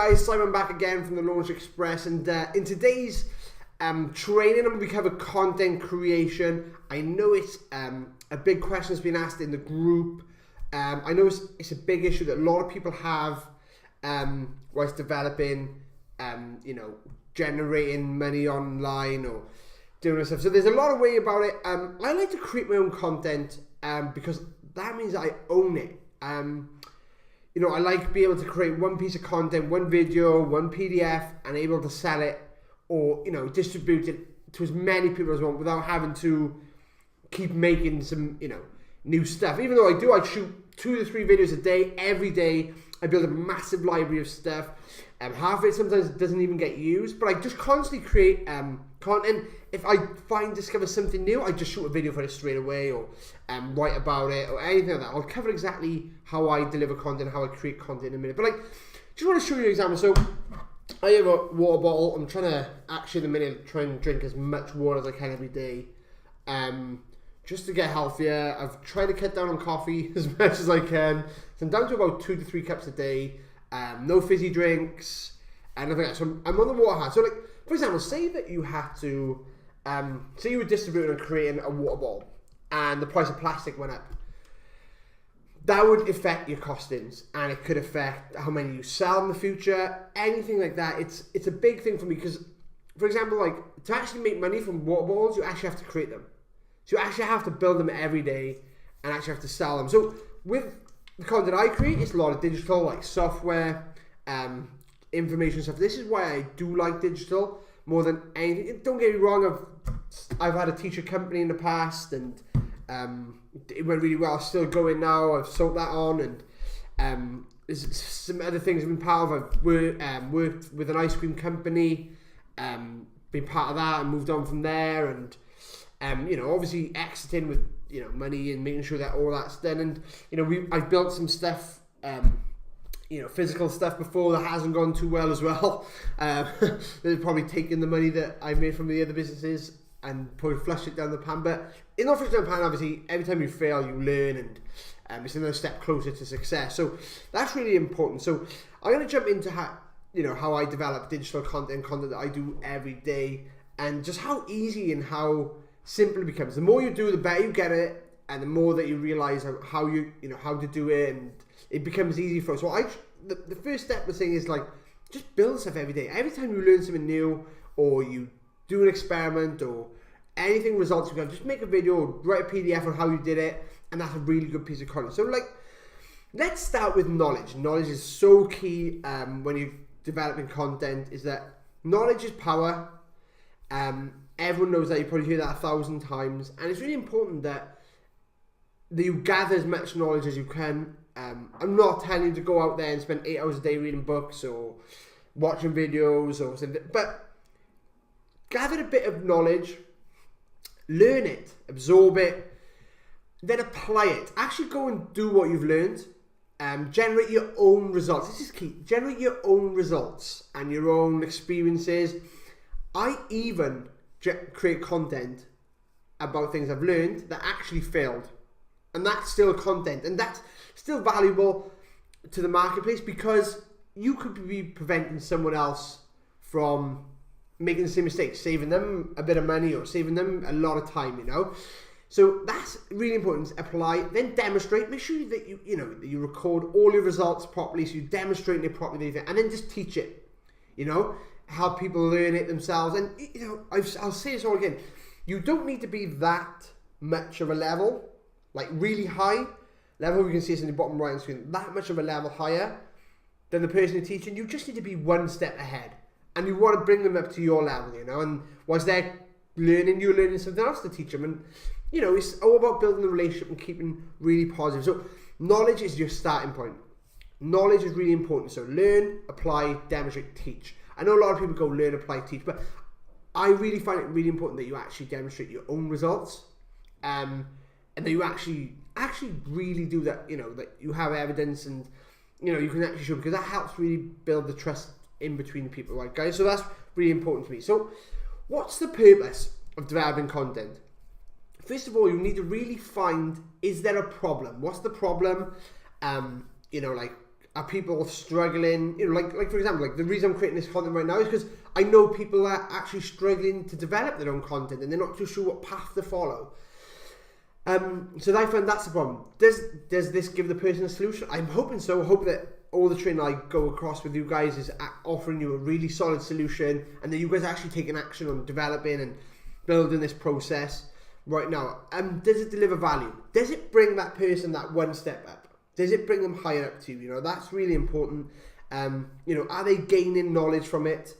guys, Simon back again from the Launch Express, and in today's training I'm going to cover content creation. I know it's a big question that's been asked in the group. I know it's a big issue that a lot of people have whilst developing, generating money online or doing this stuff. So there's a lot of way about it. I like to create my own content because that means I own it. I like being able to create one piece of content, one video, one PDF, and able to sell it or, distribute it to as many people as I want without having to keep making some, new stuff. Even though I shoot 2 to 3 videos a day, every day. I build a massive library of stuff. Half of it sometimes doesn't even get used, but I just constantly create content. If I discover something new, I just shoot a video for it straight away or write about it or anything like that. I'll cover exactly how I deliver content, how I create content in a minute. But just want to show you an example. So I have a water bottle. I'm trying to actually in a minute try and drink as much water as I can every day. Just to get healthier. I've tried to cut down on coffee as much as I can. So I'm down to about 2 to 3 cups a day. No fizzy drinks and nothing else. So I'm on the water hat. So for example, say that you had to, say you were distributing and creating a water bottle and the price of plastic went up. That would affect your costings and it could affect how many you sell in the future, anything like that. It's a big thing for me because, for example, to actually make money from water bottles, you actually have to create them. So you actually have to build them every day and actually have to sell them. So with the content I create, it's a lot of digital, like software, information stuff. This is why I do like digital more than anything. Don't get me wrong, I've had a teacher company in the past and it went really well. It's still going now. I've sold that on and there's some other things I've been part of. I've worked with an ice cream company, been part of that and moved on from there and obviously exiting with money and making sure that all that's done. And I've built some stuff, physical stuff before that hasn't gone too well as well. They've probably taken the money that I made from the other businesses and probably flushed it down the pan. But in not flushed down the pan, obviously, every time you fail, you learn, and it's another step closer to success. So that's really important. So I'm going to jump into how I develop digital content that I do every day, and just how easy and how simple it becomes. The more you do, the better you get it, and the more that you realize how to do it, and it becomes easy for us. So the first step we're saying is just build stuff every day. Every time you learn something new or you do an experiment or anything results, just make a video or write a PDF on how you did it, and that's a really good piece of content. So let's start with knowledge. Knowledge is so key when you're developing content. Is that knowledge is power. Everyone knows that. You probably hear that 1,000 times, and it's really important that you gather as much knowledge as you can. I'm not telling you to go out there and spend 8 hours a day reading books or watching videos or something, but gather a bit of knowledge, learn it, absorb it, then apply it. Actually go and do what you've learned. Generate your own results. This is key. Generate your own results and your own experiences. I even create content about things I've learned that actually failed, and that's still content, and that's still valuable to the marketplace because you could be preventing someone else from making the same mistake, saving them a bit of money or saving them a lot of time. So that's really important. Apply, then demonstrate. Make sure that you record all your results properly, so you demonstrate it properly, and then just teach it. Help people learn it themselves. And I'll say this all again, you don't need to be that much of a level, really high level. You can see this in the bottom right of the screen, that much of a level higher than the person you're teaching. You just need to be one step ahead, and you want to bring them up to your level, and once they're learning, you're learning something else to teach them. And it's all about building the relationship and keeping really positive. So knowledge is your starting point. Knowledge is really important. So learn, apply, demonstrate, teach. I know a lot of people go learn, apply, teach, but I really find it really important that you actually demonstrate your own results, and that you actually really do that. That you have evidence, and you can actually show, because that helps really build the trust in between the people, right, guys? So that's really important to me. So, what's the purpose of developing content? First of all, you need to really find: is there a problem? What's the problem? are people struggling? You know, like for example, like the reason I'm creating this content right now is because I know people are actually struggling to develop their own content and they're not too sure what path to follow. So I find that's the problem. Does this give the person a solution? I'm hoping so. I hope that all the training I go across with you guys is offering you a really solid solution, and that you guys are actually taking action on developing and building this process right now. Does it deliver value? Does it bring that person that one step up? Does it bring them higher up to you? You know, that's really important. You know, are they gaining knowledge from it?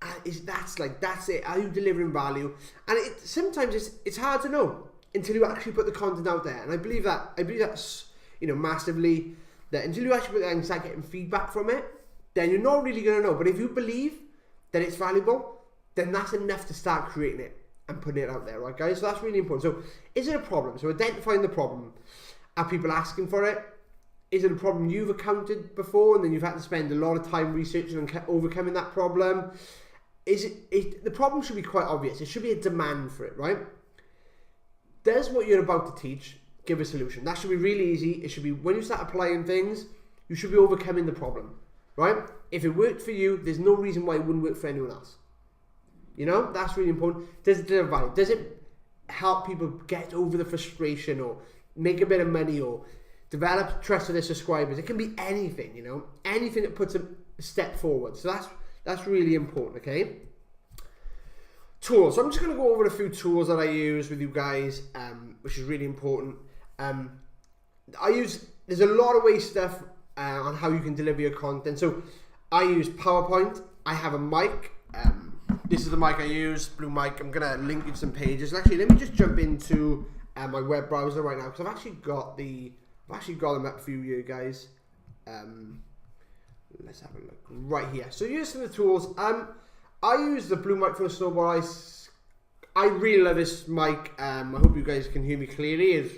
That's it. Are you delivering value? And sometimes it's hard to know until you actually put the content out there. And I believe that's, you know, massively, that until you actually put it out and start getting feedback from it, then you're not really going to know. But if you believe that it's valuable, then that's enough to start creating it and putting it out there, right, guys? So that's really important. So is it a problem? So identifying the problem. Are people asking for it? Is it a problem you've encountered before and then you've had to spend a lot of time researching and overcoming that problem? The problem should be quite obvious. It should be a demand for it, right? Does what you're about to teach give a solution? That should be really easy. It should be, when you start applying things, you should be overcoming the problem, right? If it worked for you, there's no reason why it wouldn't work for anyone else. You know, that's really important. Does it deliver value? Does it help people get over the frustration or make a bit of money or develop trust with their subscribers? It can be anything, you know, anything that puts a step forward. So that's really important, okay? Tools. So I'm just going to go over a few tools that I use with you guys, which is really important. There's a lot of ways stuff on how you can deliver your content. So I use PowerPoint. I have a mic. This is the mic I use, Blue Mic. I'm going to link you to some pages. Actually, let me just jump into my web browser right now, because I've actually got them up for you guys. Let's have a look right here. So here's some of the tools. I use the Blue Mic for the Snowball Ice. I really love this mic. I hope you guys can hear me clearly.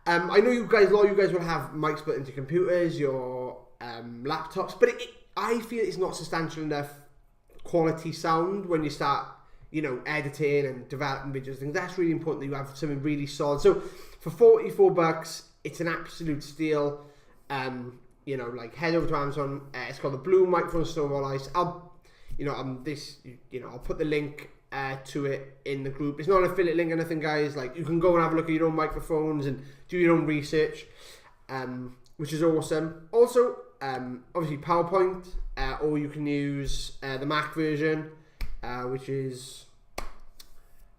I know a lot of you guys will have mics built into computers, your laptops, but I feel it's not substantial enough quality sound when you start, you know, editing and developing videos. I think that's really important that you have something really solid. So for $44, it's an absolute steal. You know, like, head over to Amazon. It's called the Blue Microphone Snowball Ice. I'll put the link to it in the group. It's not an affiliate link or anything, guys. Like, you can go and have a look at your own microphones and do your own research, which is awesome. Also, obviously PowerPoint, or you can use the Mac version, which is,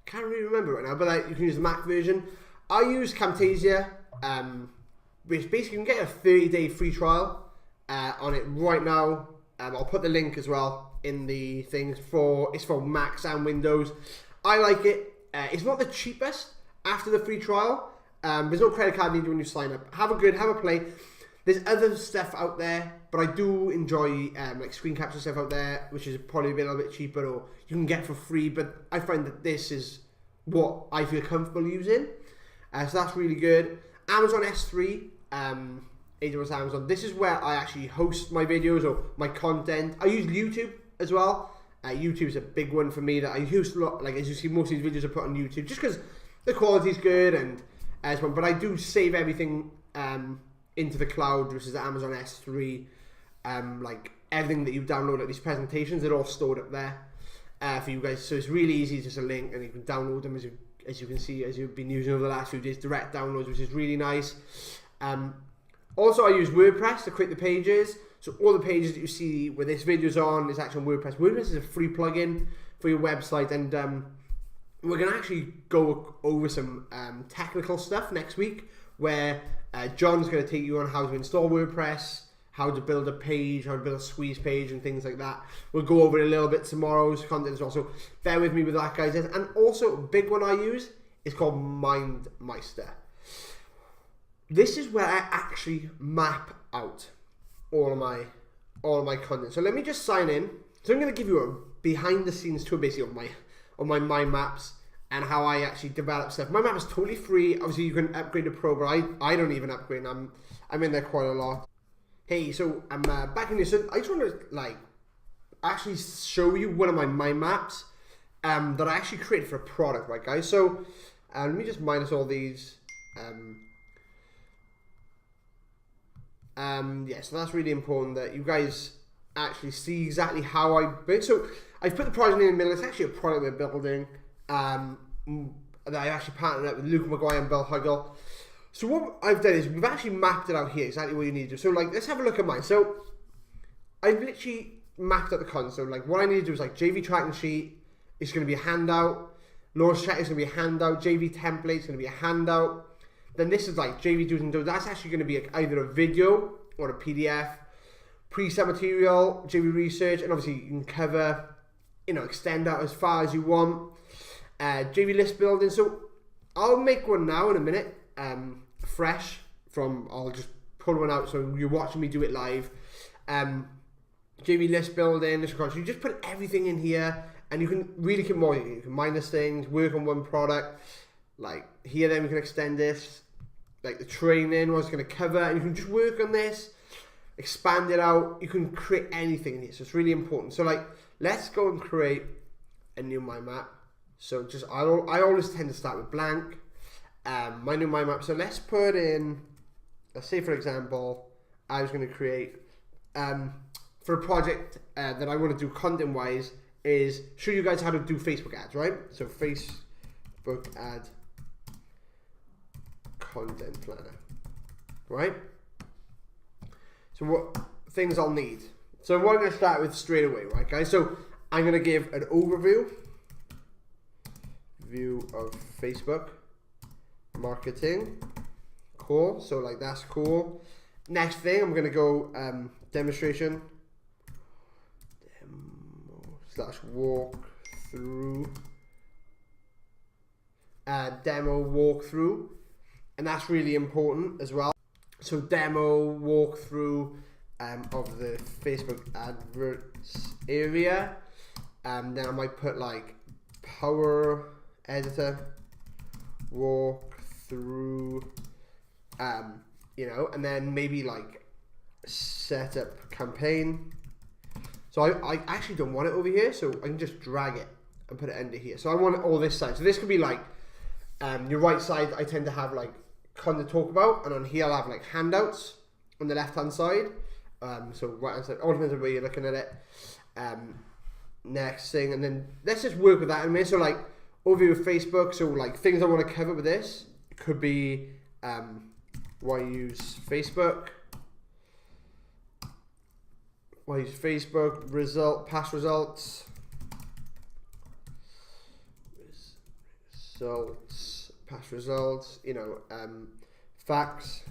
can't really remember right now, but you can use the Mac version. I use Camtasia, which basically you can get a 30-day free trial on it right now. I'll put the link as well in the things. It's for Macs and Windows. I like it. It's not the cheapest after the free trial. There's no credit card needed when you sign up. Have a play. There's other stuff out there, but I do enjoy like screen capture stuff out there, which is probably a little bit cheaper, or you can get for free. But I find that this is what I feel comfortable using. So that's really good. Amazon S3. AWS Amazon. This is where I actually host my videos or my content. I use YouTube as well. YouTube is a big one for me that I use a lot. Like, as you see, most of these videos are put on YouTube just because the quality is good and as well. But I do save everything into the cloud, which is the Amazon S3. Like, everything that you download at these presentations, they're all stored up there for you guys. So it's really easy, just a link, and you can download them as you can see, as you've been using over the last few days, direct downloads, which is really nice. Also, I use WordPress to create the pages. So all the pages that you see where this video's on is actually on WordPress. WordPress is a free plugin for your website, and we're going to actually go over some technical stuff next week, where John's going to take you on how to install WordPress, how to build a page, how to build a squeeze page, and things like that. We'll go over it a little bit tomorrow's content as well, so bear with me with that, guys. And also, a big one I use is called Mindmeister. This is where I actually map out all of my content. So let me just sign in. So I'm going to give you a behind the scenes tour basically of my mind maps and how I actually develop stuff. My map is totally free. Obviously you can upgrade to Pro, but I don't even upgrade. I'm in there quite a lot. Hey, so I'm back in this. So I just want to actually show you one of my mind maps that I actually created for a product, right, guys? So let me just minus all these. Yeah, so that's really important that you guys actually see exactly how I build. So I've put the project name in the middle. It's actually a product we're building that I actually partnered up with Luke McGuire and Bill Huggle. So what I've done is we've actually mapped it out here, exactly what you need to do. So like, let's have a look at mine. So I've literally mapped out the content. So like, what I need to do is like JV tracking sheet is going to be a handout. Launch chat is going to be a handout. JV template is going to be a handout. Then this is like JV do's and don'ts. That's actually going to be either a video or a PDF. Preset material, JV research, and obviously you can cover, extend out as far as you want. JV list building. So I'll make one now in a minute, fresh from. I'll just pull one out so you're watching me do it live. JV list building, list content. You just put everything in here, and you can really keep more. You can minus things, work on one product. Like here, then we can extend this. Like the training, what it's going to cover, and you can just work on this, expand it out. You can create anything in here, so it's really important. So like, let's go and create a new mind map. So just I always tend to start with blank. My new mind map. So let's put in. Let's say for example, I was going to create for a project that I want to do content wise is show you guys how to do Facebook ads, right? So Facebook ad content planner, right? So what things I'll need. So what I'm going to start with straight away, right guys? So I'm going to give an overview of Facebook marketing. Cool. So like that's cool. Next thing I'm going to go demonstration walk through demo walkthrough. And that's really important as well. So demo walkthrough of the Facebook adverts area. Then I might put like power editor walkthrough, and then maybe like setup campaign. So I actually don't want it over here, so I can just drag it and put it under here. So I want it all this side. So this could be like your right side. I tend to have like content to talk about, and on here I'll have like handouts on the left hand side. So right hand side, all depends on where you're looking at it. Next thing, and then let's just work with that in a minute. So like overview of Facebook. So like things I want to cover with this could be why use Facebook. Why use Facebook? Past results. Past results, facts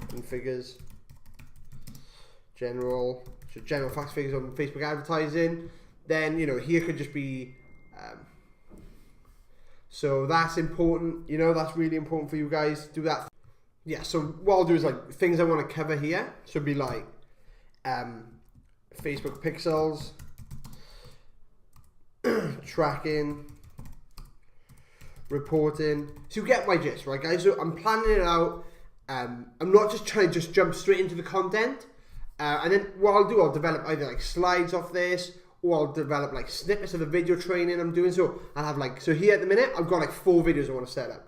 and figures, general facts, figures on Facebook advertising. Then, here could just be, so that's important, that's really important for you guys. Do that. Yeah, so what I'll do is like things I want to cover here. So it'd be like Facebook pixels, tracking, reporting. So you get my gist, right guys? So I'm planning it out. I'm not just trying to just jump straight into the content. And then what I'll do, I'll develop either like slides off this, or I'll develop like snippets of the video training I'm doing. So I'll have like, so here at the minute, I've got like 4 videos I want to set up.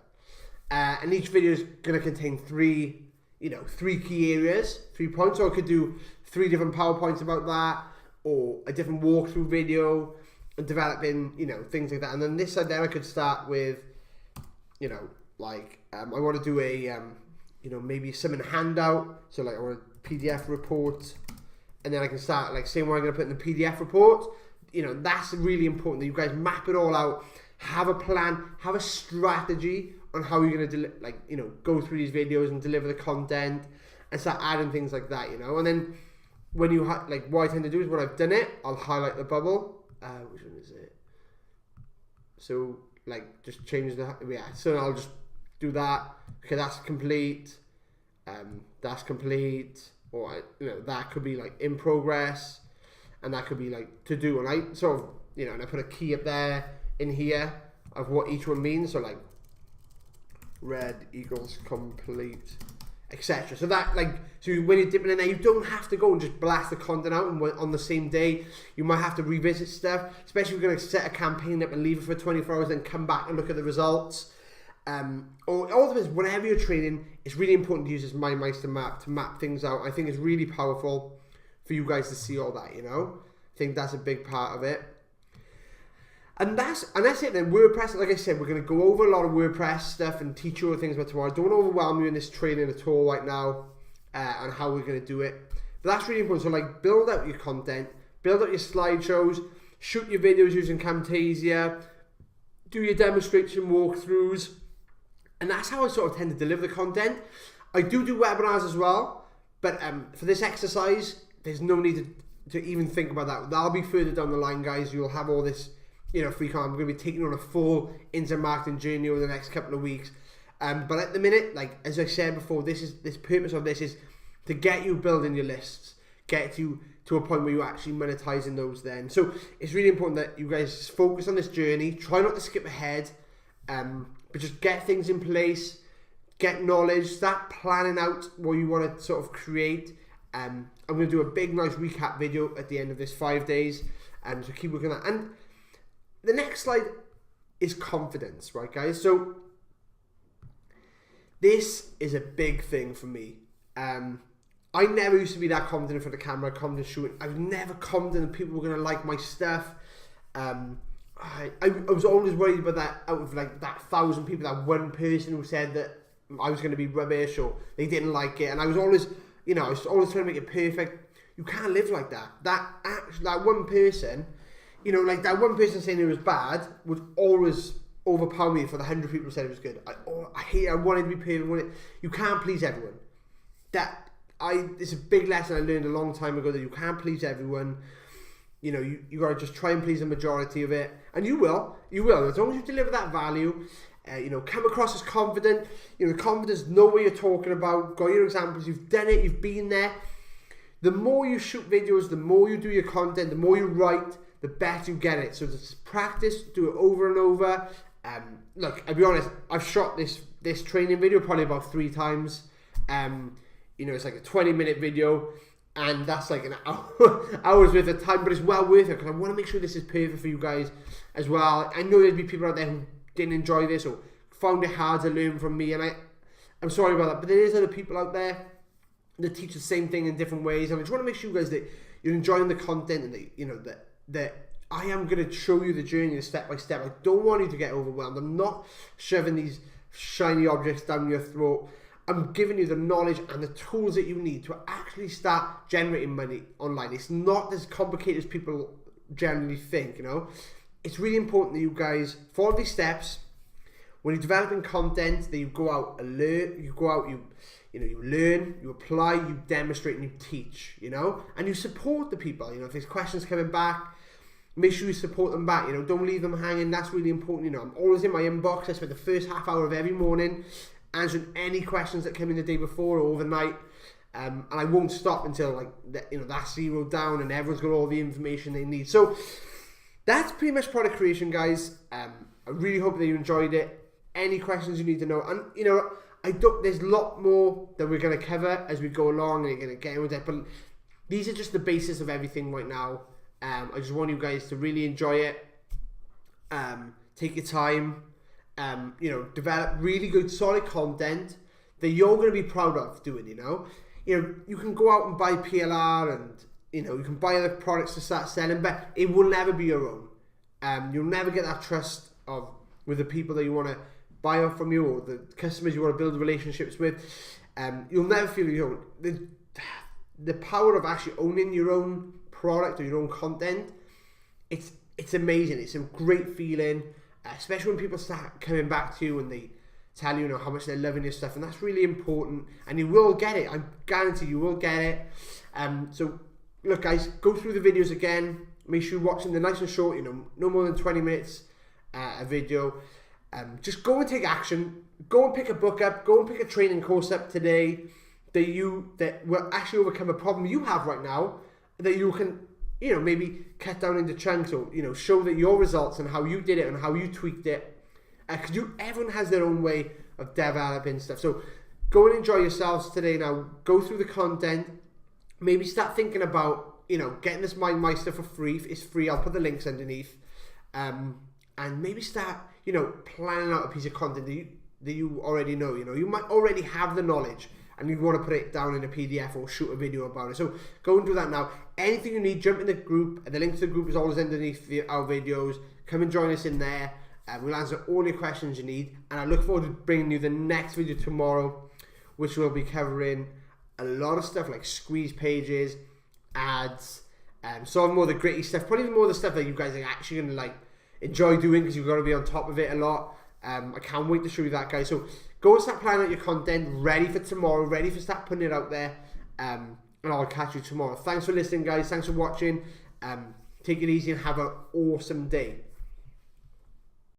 And each video is going to contain 3 key areas, 3 points. So I could do 3 different PowerPoints about that, or a different walkthrough video, and developing, things like that. And then this side there, I could start with, I want to do a, maybe some handout. So like I want a PDF report, and then I can start like saying what I'm going to put in the PDF report. That's really important that you guys map it all out, have a plan, have a strategy on how you're going to go through these videos and deliver the content, and start adding things like that, And then when you what I tend to do is when I've done it, I'll highlight the bubble. Which one is it? So just change so I'll just do that. Okay, that's complete. That's complete. Or that could be like in progress, and that could be like to do. And I sort of and I put a key up there in here of what each one means. So like red equals complete, etc. So that so when you're dipping in there, you don't have to go and just blast the content out on the same day. You might have to revisit stuff, especially if you're going to set a campaign up and leave it for 24 hours, then come back and look at the results. or all of this, whenever you're training, it's really important to use this Mindmeister map to map things out. I think it's really powerful for you guys to see all that, you know. I think that's a big part of it. And that's it then. WordPress, like I said, we're going to go over a lot of WordPress stuff and teach you all things about tomorrow. Don't overwhelm you in this training at all right now on how we're going to do it. But that's really important. So like, build out your content, build out your slideshows, shoot your videos using Camtasia, do your demonstration walkthroughs. And that's how I sort of tend to deliver the content. I do webinars as well, but for this exercise, there's no need to even think about that. That'll be further down the line, guys. You'll have all this, you know, free content. I'm going to be taking on a full internet marketing journey over the next couple of weeks. But at the minute, like as I said before, this purpose of this is to get you building your lists, get you to a point where you're actually monetizing those then. So it's really important that you guys focus on this journey. Try not to skip ahead. But just get things in place, get knowledge, start planning out what you want to sort of create. I'm going to do a big, nice recap video at the end of this 5 days, so keep working on that. And the next slide is confidence, right, guys? So this is a big thing for me. I never used to be that confident for the camera, confident shooting. I was never confident that people were going to like my stuff. I was always worried about that. Out of like that 1,000 people, that one person who said that I was going to be rubbish or they didn't like it, and I was always, you know, I was always trying to make it perfect. You can't live like that. That one person, you know, like that one person saying it was bad would always overpower me for the 100 people who said it was good. I wanted to be perfect. You can't please everyone. It's a big lesson I learned a long time ago, that you can't please everyone. You know, you got to just try and please the majority of it. And you will. As long as you deliver that value, you know, come across as confident. You know, confidence, know what you're talking about. Got your examples. You've done it. You've been there. The more you shoot videos, the more you do your content, the more you write, the better you get it. So just practice, do it over and over. Look, I'll be honest, I've shot this training video probably about 3 times. You know, it's like a 20-minute video. And that's like an hour's worth of time, but it's well worth it because I want to make sure this is perfect for you guys as well. I know there'd be people out there who didn't enjoy this or found it hard to learn from me, and I'm sorry about that. But there is other people out there that teach the same thing in different ways, and I just want to make sure, you guys, that you're enjoying the content and that, you know, that I am going to show you the journey step by step. I don't want you to get overwhelmed. I'm not shoving these shiny objects down your throat. I'm giving you the knowledge and the tools that you need to actually start generating money online. It's not as complicated as people generally think, you know. It's really important that you guys follow these steps. When you're developing content, that you go out and learn, you learn, you apply, you demonstrate, and you teach, you know, and you support the people. You know, if there's questions coming back, make sure you support them back, you know, don't leave them hanging. That's really important. You know, I'm always in my inbox. I spend the first half hour of every morning answering any questions that come in the day before or overnight, and I won't stop until like that's zeroed down and everyone's got all the information they need. So that's pretty much product creation, guys. I really hope that you enjoyed it. Any questions you need to know, and you know, there's a lot more that we're going to cover as we go along, and you're going to get with it, but these are just the basis of everything right now. I just want you guys to really enjoy it. Take your time. You know, develop really good, solid content that you're going to be proud of doing, you know. You can go out and buy PLR and, you know, you can buy other products to start selling, but it will never be your own. You'll never get that trust with the people that you want to buy off from you, or the customers you want to build relationships with. You'll never feel your own. The power of actually owning your own product or your own content, it's amazing. It's a great feeling. Especially when people start coming back to you and they tell you, how much they're loving your stuff, and that's really important, and you will get it. I guarantee you will get it. So look, guys, go through the videos again. Make sure you're watching. They're nice and short, no more than 20 minutes a video. Just go and take action. Go and pick a book up. Go and pick a training course up today that will actually overcome a problem you have right now, that you can maybe cut down into chunks, or show that your results and how you did it and how you tweaked it. Because everyone has their own way of developing stuff. So go and enjoy yourselves today. Now go through the content. Maybe start thinking about getting this Mindmeister for free. It's free. I'll put the links underneath. And maybe start planning out a piece of content that that you already know. You know, you might already have the knowledge and you want to put it down in a PDF or shoot a video about it. So go and do that now. Anything you need, jump in the group. The link to the group is always underneath our videos. Come and join us in there. We'll answer all your questions you need. And I look forward to bringing you the next video tomorrow, which will be covering a lot of stuff like squeeze pages, ads, some more of the gritty stuff, probably even more of the stuff that you guys are actually going to like enjoy doing because you've got to be on top of it a lot. I can't wait to show you that, guys. So go and start planning out your content, ready for tomorrow, ready for start putting it out there, and I'll catch you tomorrow. Thanks for listening, guys. Thanks for watching. Take it easy and have an awesome day.